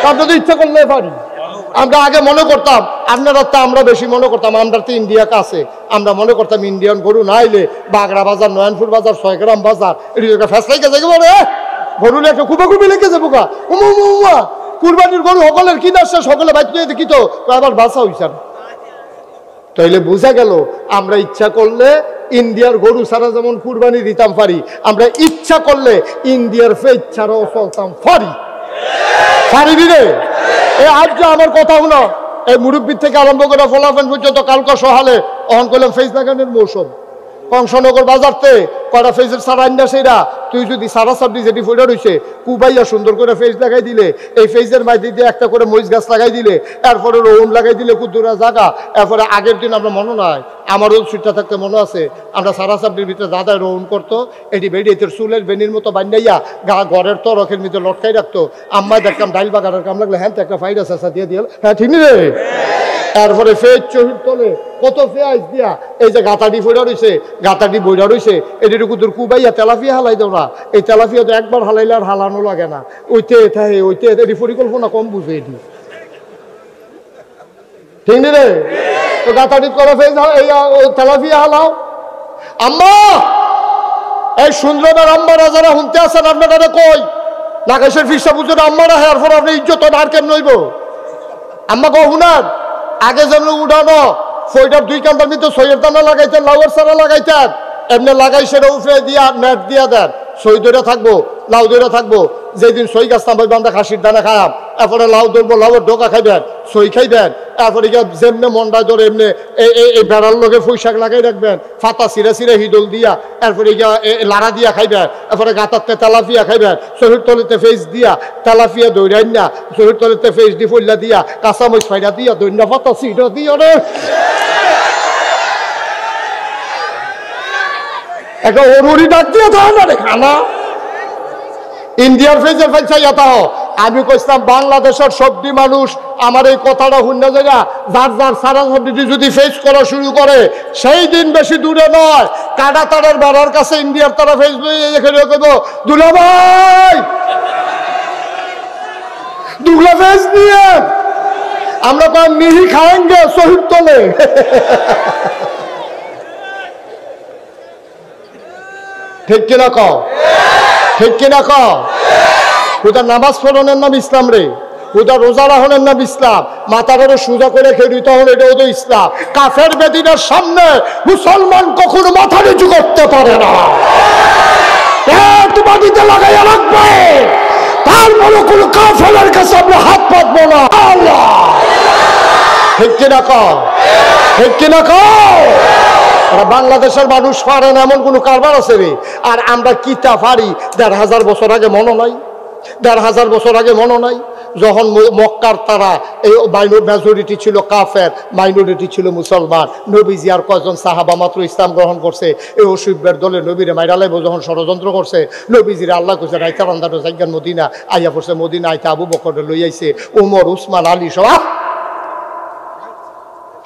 আমরা তো ইচ্ছা করলে পারি। আমরা আগে মনে করতাম, আপনারা তো আমরা বেশি মনে করতাম, আমরা তো ইন্ডিয়া কাছে, আমরা মনে করতাম ইন্ডিয়ান গরু না আইলে বাগড়া বাজার, নয়নপুর বাজার, 6 গ্রাম বাজার এটা ফেসলাই গেছে বলে গরু একটা কুপাকুপি লেগে যাবো গা। কুরবানির গরু সকলের কি আসছে, সকলে বাইতে কি তো আবার বাসা হইছে না। তাইলে বোঝা গেল আমরা ইচ্ছা করলে ইন্ডিয়ার গরু ছাড়া যেমন কুরবানি দিতাম পারি, আমরা ইচ্ছা করলে ইন্ডিয়ার ফেজ ছাড়াও চলতাম পারি। পারিবি রে? এই আজ যে আমার কথা হলো, এই মুরব্বীর থেকে আরম্ভ করে ফলাফল পর্যন্ত কালকা সহালে অহন করলাম ফেজ লাগানোর মৌসুম। কংসনগর বাজারতে কয়টা ফেজের সারা আন্ডা সেরা, তুই যদি সারা সাবডি যেটি ফুটে রয়েছে কুবাইয়া সুন্দর করে ফেজ লাগাই দিলে, এই ফেজের মাঝে দিয়ে একটা করে মরিচ গাছ লাগাই দিলে, এরপরে রৌন লাগাই দিলে কুদ্দুরা জায়গা। এরপরে আগের দিন আমরা মনে নয়, আমারও সুইটটা থাকতে মনে আছে, আমরা সারা সাবডির ভিতরে দাদায় রৌন করতো, এটি বেরিয়ে চুলের বেনির মতো বান্ধাইয়া ঘরের তরকের ভিতরে লটকাই রাখতো। আম্মায় দেখতাম ডাইল বাগানের কাম লাগলে হ্যাঁ একটা ফাইডা চেঁচা দিয়ে দিয়ে, হ্যাঁ ঠিক রে। তারপরে ফেজ চহির তলে কত ফেয়াজ দিয়া এই যে গাতাডি ফোড়া রয়েছে, গাতাডি বইরা রয়েছে, এটির কুদুর কুবাইয়া তেলাপিয়া হালাই দাও না। এই তেলাপিয়া তো একবার হালাইলে আর হালানো লাগে না, ওইতে থাকে ওইতে, এটি পরিকল্পনা কম বুঝে এটি, ঠিক নি রে? তো গাতাডি করা ফেজ এই তেলাপিয়া হালাও। আম্মা, এই সুন্দরবার আম্মা রাজারা শুনতে আসেন, আপনারা কই নাগেশের ফিসা বুঝে আম্মারা হ্যাঁ পর আপনি ইজ্জত আর কেন নইব? আম্মা কো শুনার আগে যেন উঠানো ফইটার 2 কান্দার ভিতরে সইয়ের দানা লাগাইতেন, লাউয়ের সারা লাগাইতেন, এমনি লাগাই সেটা উফরে দিয়া নেট দিয়া দেন, সই ধরে থাকবো, লাউ ধরে থাকবো। যেদিন সই গাছ নাম আমরা খাসির দানা খায়াম, এরপরে লাউ ধরবো, লাউয়ের ডোকা খাইবেন, সই খাইবেন, এরপরে গিয়ে যেমনি মন্ডা ধরে এমনি এই বেড়ার লগে ফুইশাক লাগাই রাখবেন, ফাতা সিরে সিরে হিডল দিয়া, এরপরে গিয়া লাড়া দিয়া খাইবেন, এরপরে গাতাতে তেলাপিয়া খাইবেন, শহীদ তলিতে ফেস দিয়া তেলাপিয়া দৌড়াইন না, শহীদ তলিতে ফেস দি ফুল্লা দিয়া, কাঁচামরিচ ফাইডা দিয়া, দৈন্য ফাতা সিটা দিয়া রে একটা অরুরি ডাক দিয়ে দাও না রে খানা। ইন্ডিয়ার ফেজের ফাইসাইয়া তাও আমি কইতাম বাংলাদেশের সবটি মানুষ আমার এই কথাটা শুনে জায়গা যার যার সারা সবটি যদি ফেস করা শুরু করে, সেই দিন বেশি দূরে নয়, কাটা তারের বেড়ার কাছে ইন্ডিয়ার তারা ফেস এখানে কইব দুলা ভাই দুগলা ফেস নিয়ে আমরা কয় মিহি খাएंगे শহীদ তলে। ঠিক কিনা কও? ঠিক কিনা কও? হুদা নামাজ পড়নের নাম ইসলাম রে, হুদা রোজা রাখনের নাম ইসলাম, মাথাটারে সোজা করে খেয়ে তখন এটাও তো ইসলাম। কাফের বেদিনের সামনে মুসলমান কখনো মাথা নিচু করতে পারে না, মাটিতে লাগাইয়া রাখবে, তারপরে কোনো কাফেরের কাছে আমরা হাত পাতবো না। আল্লাহ ঠিক কিনা কও? ঠিক কিনা কও? বাংলাদেশের মানুষ পারেন এমন কোন কারবার আছে রে? আর আমরা কিতা পারি ১৫০০ বছর আগে মনে নাই? ১৫০০ বছর আগে মনে নাই যখন মক্কার তারা এই মেজরিটি ছিল কাফের, মাইনরিটি ছিল মুসলমান, নবীজি আর কয়জন সাহাবা মাত্র ইসলাম গ্রহণ করছে, এই অসুবের দলে নবীরে মাইরা লাইব যখন ষড়যন্ত্র করছে, নবীজিরে আল্লাহ কইছে রাইতা রান্দার জায়গার মদিনা আইয়া পড়ছে, মদিনা আইতা আবু বকর লই আইছে, উমর উসমান আলী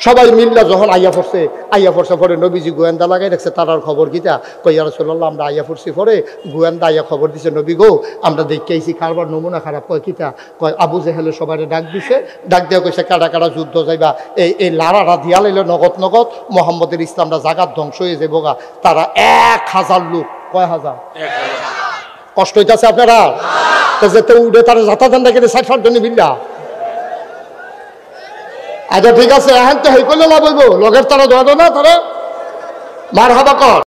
সবাই মিল্লা যখন আইয়া পড়ছে পরে নবীজি গোয়েন্দা লাগাই রাখছে, তারার খবর কিতা কই ইয়া রাসূলুল্লাহ আমরা আইয়া পড়ছি, পরে গোয়েন্দা আইয়া খবর দিছে নবী গো আমরা দেখে আইছি কারবার নমুনা খারাপ। কয় কিতা? কয় আবু জেহেলে সবাই ডাক দিছে, ডাক দিয়ে কইছে কারা কারা যুদ্ধ যাইবা, এই লাড়ারা দিয়া লাইলে নগদ নগদ মোহাম্মদের ইসলামটা জাগাত ধ্বংস হয়ে যাবো গা। তারা ১,০০০ লোক, কয় হাজার? কষ্ট হইতাছে আপনারা যেতে উঠে তারা যাতা দেন দেখে ৬০ জনে মিল্লা। আচ্ছা ঠিক আছে, এখন তো হেই করলে লাভ হইব, লগের তারা ধরে না, তারা মার হাবা কর।